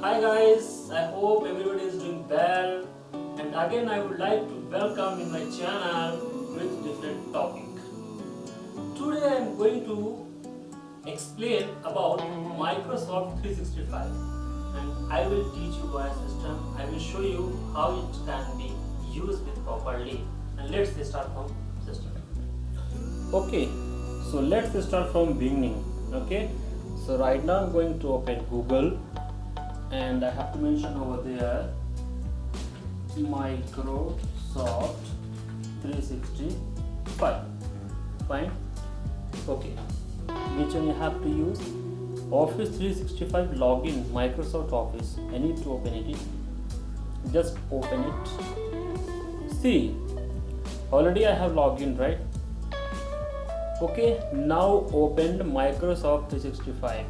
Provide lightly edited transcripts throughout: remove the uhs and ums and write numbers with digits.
Hi guys, I hope everybody is doing well, and again I would like to welcome in my channel with different topic. Today I am going to explain about Microsoft 365 and I will teach you a system. I will show you how it can be used with properly, and let's start from system. Okay, so let's start from beginning. Okay, so right now I'm going to open Google and I have to mention over there Microsoft 365. Fine. Okay, which one you have to use? Office 365 login, Microsoft Office. I need to open it. Just open it. See, already I have login, right? Okay, now open Microsoft 365.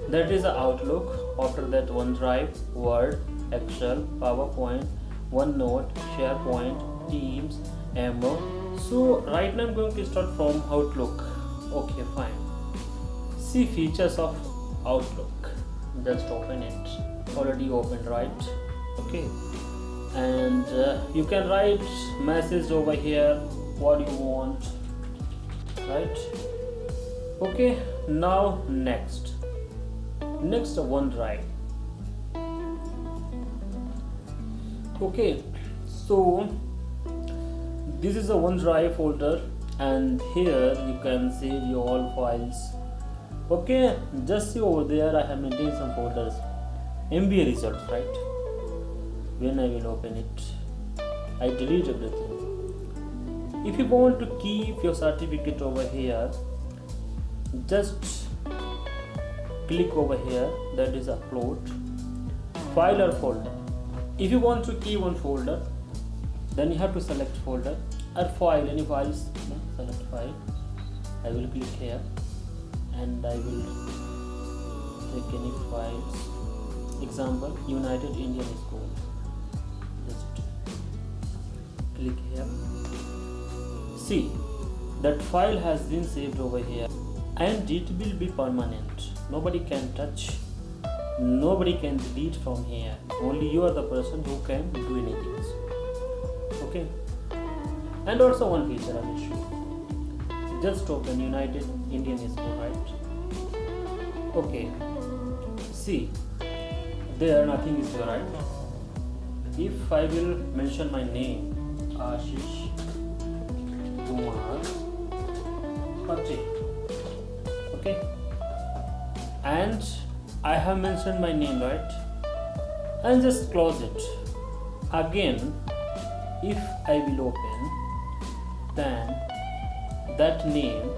That is the Outlook. After that, OneDrive, Word, Excel, PowerPoint, OneNote, SharePoint, Teams, Ammo. So right now I'm going to start from Outlook. Okay, fine. See features of Outlook. Just open it. Already opened, right? Okay. And you can write message over here. What you want, right? Okay. Now next OneDrive. Okay, so this is a OneDrive folder and here you can save your all files. Okay, just see over there I have maintained some folders. MBA results, right? When I will open it, I delete everything. If you want to keep your certificate over here, just click over here, that is upload file or folder. If you want to keep one folder, then you have to select folder or file, any files. Select file. I will click here and I will take any files. Example, United Indian School. Just click here. See, that file has been saved over here and it will be permanent. Nobody can touch, nobody can delete from here. Only you are the person who can do anything. Okay. And also one feature I will show. Just open United Indian School, right? Okay. See, there nothing is there, right? If I will mention my name, Ashish Kumar Patel. Okay. And I have mentioned my name, right? And just close it. Again, if I will open, then that name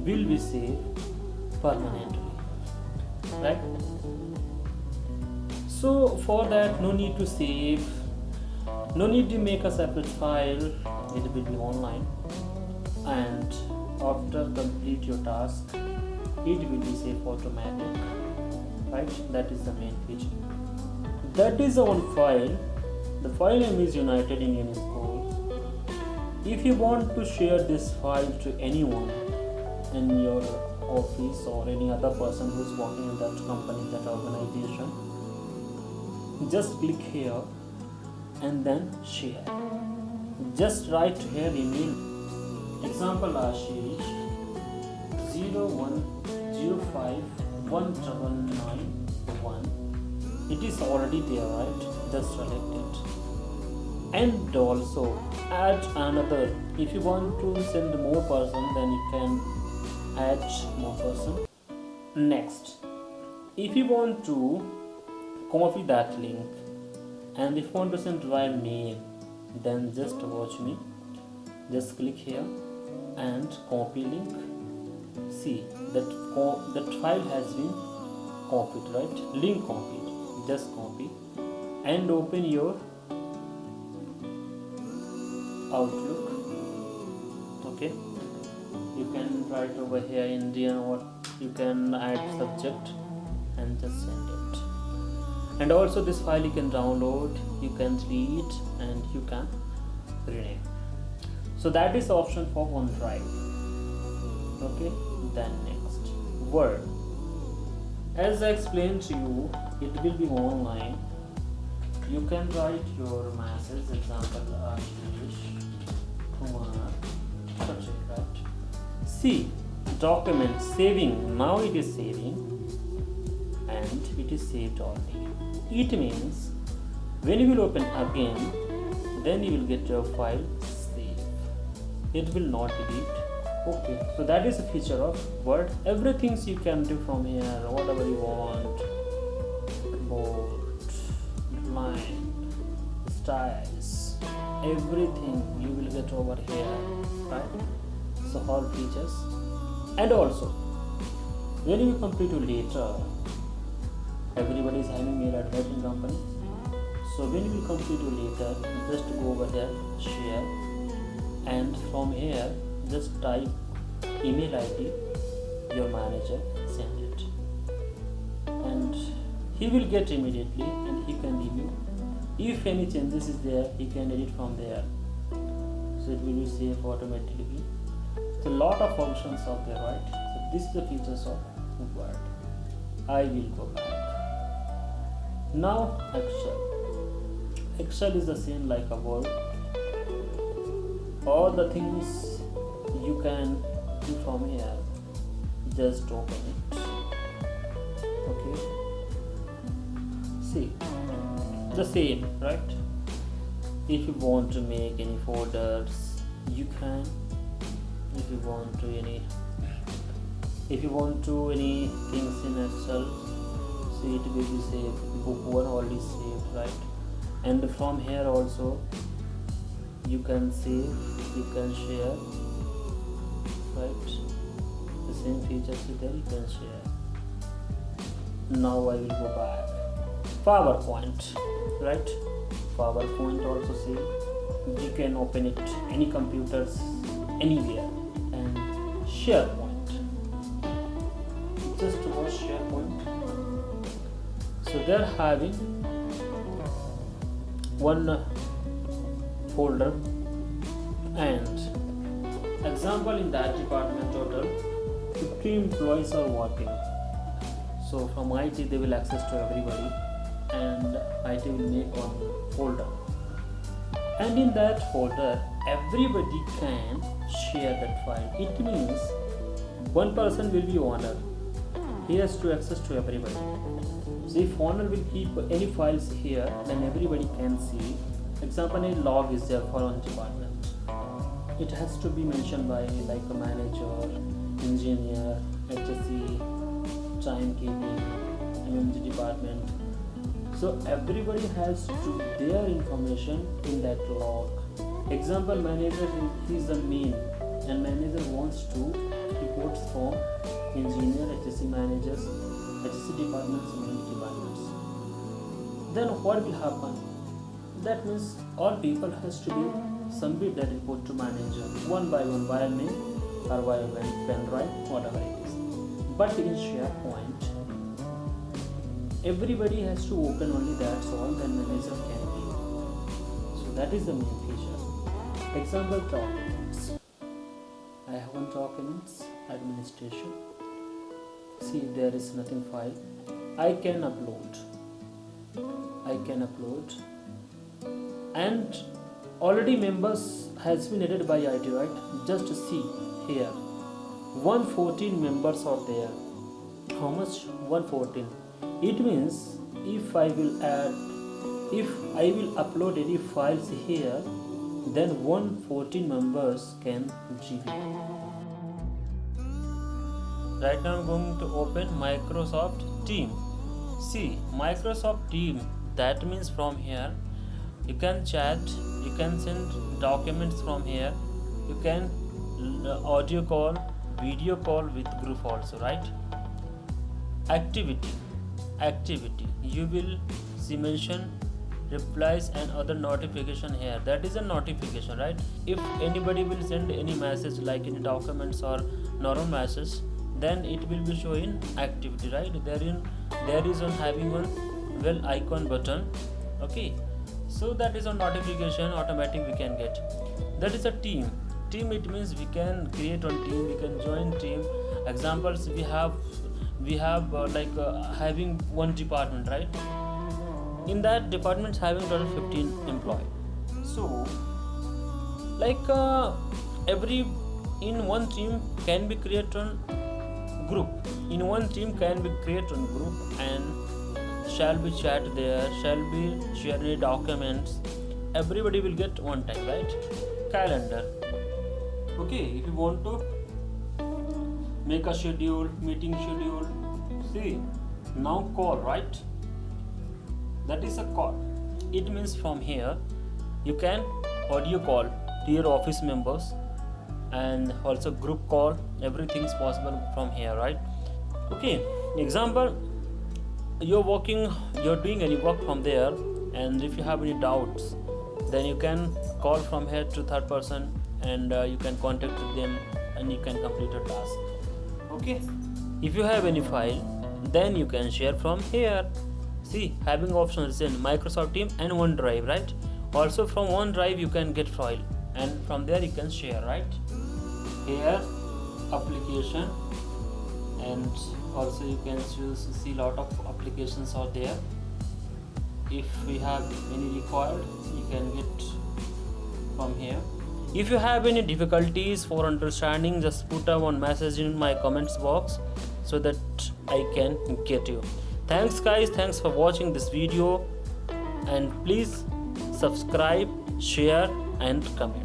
will be saved permanently, right? So for that, no need to save, no need to make a separate file. It will be online, and after complete your task, it will be saved automatic, right? That is the main feature. That is the one file. The file name is United Indian School. If you want to share this file to anyone in your office or any other person who is working in that company, that organization, just click here and then share. Just write here email. Example, Ashish 010519991. It is already there, right? Just select it. And also add another. If you want to send more person, then you can add more person. Next, if you want to copy that link and if you want to send via mail, then just watch me. Just click here and copy link. See that file has been copied, right? Link copied. Just copy and open your Outlook. Okay, you can write over here Indian or you can add subject and just send it. And also this file you can download, you can read and you can rename. So that is the option for OneDrive. Okay, then next Word. As I explained to you, it will be online. You can write your message, example Ashish Kumar, subject, right? See, document saving, now it is saving and it is saved already. It means when you will open again, then you will get your file saved. It will not delete. Okay, so that is a feature of Word. Everything you can do from here, whatever you want. Bold, line, styles, everything you will get over here, right? So all features. And also, when you complete your later, everybody is having mail address in company. So when you will complete your later, just go over there, share, and from here just type email ID, your manager, send it, and he will get immediately and he can review. If any changes is there, he can edit from there. So it will be saved automatically. So lot of functions are there, right? So this is the features of Word. I will go back. Now Excel. Excel is the same like a Word. All the things you can do from here, just open it. Okay, see, the same, right? If you want to make any folders, you can. If you want to any things in Excel, see, it will be saved. Book 1 already saved, right? And from here also you can save, you can share, right? The same features is there, you can share. Now I will go back. PowerPoint, right? PowerPoint also see, you can open it any computers anywhere. And SharePoint, just watch SharePoint. So they're having one folder, and example, in that department total 50 employees are working. So from IT they will access to everybody, and IT will make one folder, and in that folder everybody can share that file. It means one person will be owner, he has to access to everybody. So if owner will keep any files here, then everybody can see. Example, a log is there for one department. It has to be mentioned by like a manager, engineer, HSE, timekeeping, MMG department. So everybody has to their information in that log. Example, manager, he is the main, and manager wants to reports from engineer, HSE managers, HSE departments, MMG departments. Then what will happen? That means all people has to be submit that report to manager one by one via mail or via pen drive, whatever it is. But in SharePoint, everybody has to open only that, so all the manager can view. So that is the main feature. Example, documents. I have one documents, administration. See, there is nothing file. I can upload. And already members has been added by IT, right? Just see here, 114 members are there. How much? 114. It means if I will upload any files here, then 114 members can view. Right now I'm going to open Microsoft Team. See, Microsoft Team, that means from here you can chat, you can send documents from here, you can audio call, video call with group also, right? Activity, you will see mention replies and other notification here. That is a notification, right? If anybody will send any message like any documents or normal message, then it will be showing activity, right? There is on having one well icon button. Okay, so that is a notification automatic we can get. That is a team. It means we can create one team, we can join team. Examples, we have we have having one department, right? In that department having total 15 employee. So like every in one team can be created on group, in one team can be created on group, and shall be chat there, shall be share any documents, everybody will get one time, right? Calendar. Okay, if you want to make a schedule, meeting schedule, see, now call, right? That is a call. It means from here you can audio call to your office members, and also group call, everything is possible from here, right? Okay, example, you're doing any work from there, and if you have any doubts, then you can call from here to third person, and you can contact them and you can complete a task. Okay, if you have any file, then you can share from here. See, having options in Microsoft Team and OneDrive, right? Also from OneDrive you can get file, and from there you can share, right? Here application, and also you can choose, see lot of applications are there. If we have any required, you can get from here. If you have any difficulties for understanding, just put up one message in my comments box so that I can get you. Thanks guys, thanks for watching this video, and please subscribe, share and comment.